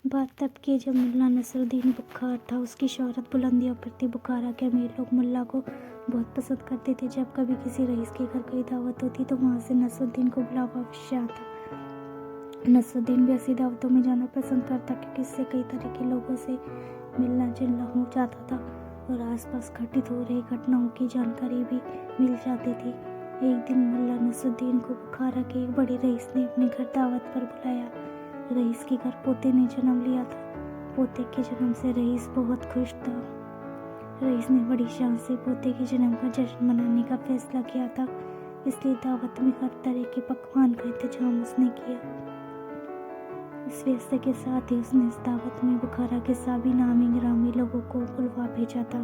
बात तब की जब मुल्ला नसरुद्दीन बुखार था। उसकी शोहरत बुलंदियों पर थी। बुखारा के अमीर लोग मुल्ला को बहुत पसंद करते थे। जब कभी किसी रईस के घर कोई दावत होती तो वहाँ से नसरुद्दीन को बुलावा अवश्य आता। नसरुद्दीन भी ऐसी दावतों में जाना पसंद करता क्योंकि इससे कई तरह के लोगों से मिलना जुलना हो जाता था और आसपास घटित हो रही घटनाओं की जानकारी भी मिल जाती थी। एक दिन मुल्ला नसरुद्दीन को बुखारा के एक बड़े रईस ने अपने घर दावत पर बुलाया। रईस के घर पोते ने जन्म लिया था। पोते के जन्म से रईस बहुत खुश था। रईस ने बड़ी शान से पोते के जन्म का जश्न मनाने का फैसला किया था, इसलिए दावत में हर तरह के पकवान का इंतजाम उसने किया। इस फैसले के साथ ही उसने इस दावत में बुखारा के सभी नामी गिरामी लोगों को बुलवा भेजा था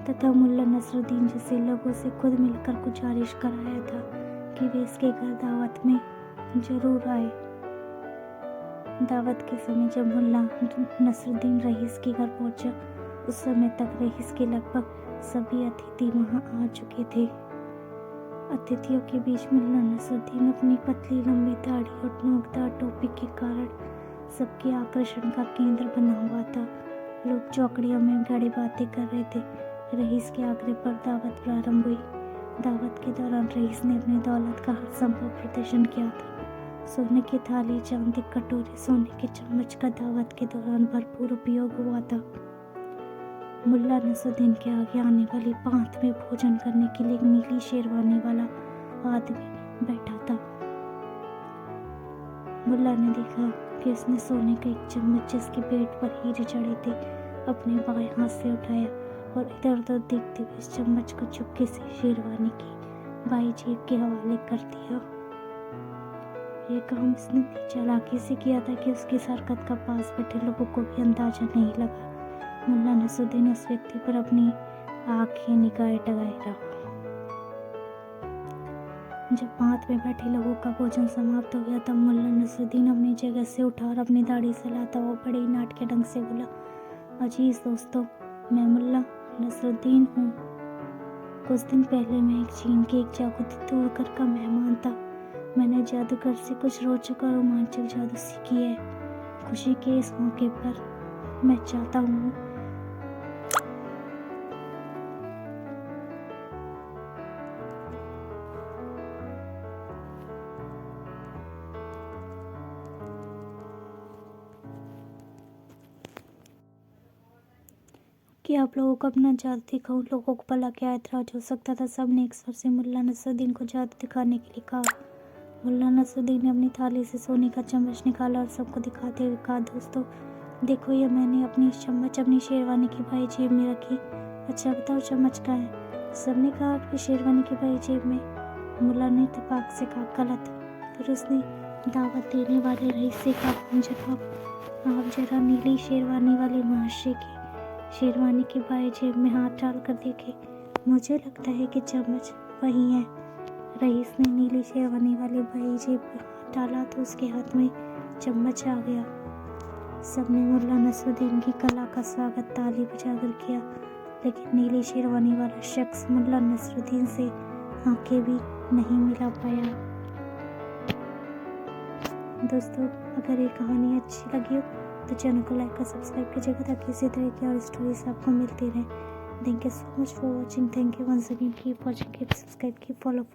तथा मुल्ला नसरुद्दीन जैसे लोगों से खुद मिलकर गुजारिश कराया था कि वे इसके घर दावत में जरूर आए। दावत के समय जब मुल्ला नसरुद्दीन रईस के घर पहुंचा, उस समय तक रईस के लगभग सभी अतिथि वहां आ चुके थे। अतिथियों के बीच मुल्ला नसरुद्दीन अपनी पतली लंबी दाढ़ी और नोकदार टोपी के कारण सबके आकर्षण का केंद्र बना हुआ था। लोग चौकड़ियों में बड़ी बातें कर रहे थे। रईस के आग्रह पर दावत प्रारंभ हुई। दावत के दौरान रईस ने अपनी दौलत का हर संभव प्रदर्शन किया था। सोने की थाली, चांदी के कटोरे, सोने के चम्मच का दावत के दौरान भरपूर उपयोग हुआ था। मुल्ला नसरुद्दीन के आगे आने वाली पांत में भोजन करने के लिए एक नीली शेरवानी वाला आदमी बैठा था। मुल्ला ने देखा कि उसने सोने का एक चम्मच जिसके पेट पर हीरे चढ़े थे अपने बाएं हाथ से उठाया और इधर उधर देखते हुए इस चम्मच को चुपके से शेरवानी की बाई जेब के हवाले कर दिया। यह काम इसने इतनी चालाकी से किया था कि उसकी इस हरकत का पास बैठे लोगों को भी अंदाजा नहीं लगा। मुल्ला नसरुद्दीन उस व्यक्ति पर अपनी आंखें निगाहें लगाए रहा। जब पांत में बैठे लोगों का भोजन समाप्त हो गया तब मुल्ला नसरुद्दीन अपनी जगह से उठा और अपनी दाढ़ी सहलाता हुआ बड़े ही नाटक ढंग से बोला, अजीज दोस्तों, मैं मुल्ला नसरुद्दीन हूँ। कुछ दिन पहले मैं एक चीन के एक जादू घर का मेहमान था। मैंने जादूगर से कुछ रोचक और रोमांचक जादू सीखी है। खुशी के इस मौके पर मैं चाहता हूँ कि आप लोगों को अपना जादू दिखाऊं। लोगों को भला क्या ऐतराज हो सकता था। सबने एक स्वर से मुल्ला नसरुद्दीन को जादू दिखाने के लिए कहा। मुल्ला नसरुद्दीन ने अपनी थाली से सोने का चम्मच निकाला और सबको दिखाते हुए कहा, दोस्तों देखो, ये मैंने अपनी चम्मच अपनी शेरवानी की बाई जेब में रखी। अच्छा बताओ चम्मच कहाँ है? सबने कहा आपकी शेरवानी की बाई जेब में। मुल्ला ने इत्तेफाक से कहा, गलत। फिर उसने दावत देने वाले रईस से कहा, जनाब आप जरा नीली शेरवानी वाले महाशय की शेरवानी की बाई जेब में हाथ डालकर देखे। मुझे लगता है कि चम्मच वही है। रईस ने नीली शेरवानी वाली बाई जेब में हाथ डाला तो उसके हाथ में चम्मच आ गया। सबने मुल्ला नसरुद्दीन की कला का स्वागत ताली बजाकर किया, लेकिन नीली शेरवानी वाला शख्स मुल्ला नसरुद्दीन से आंखें भी नहीं मिला पाया। दोस्तों, अगर ये कहानी अच्छी लगी हो तो चैनल को लाइक और सब्सक्राइब कीजिएगा ताकि इसी तरह की और स्टोरीज आपको मिलती रहें। Thank you so much for watching. Thank you once again. Keep watching, keep subscribe, keep follow.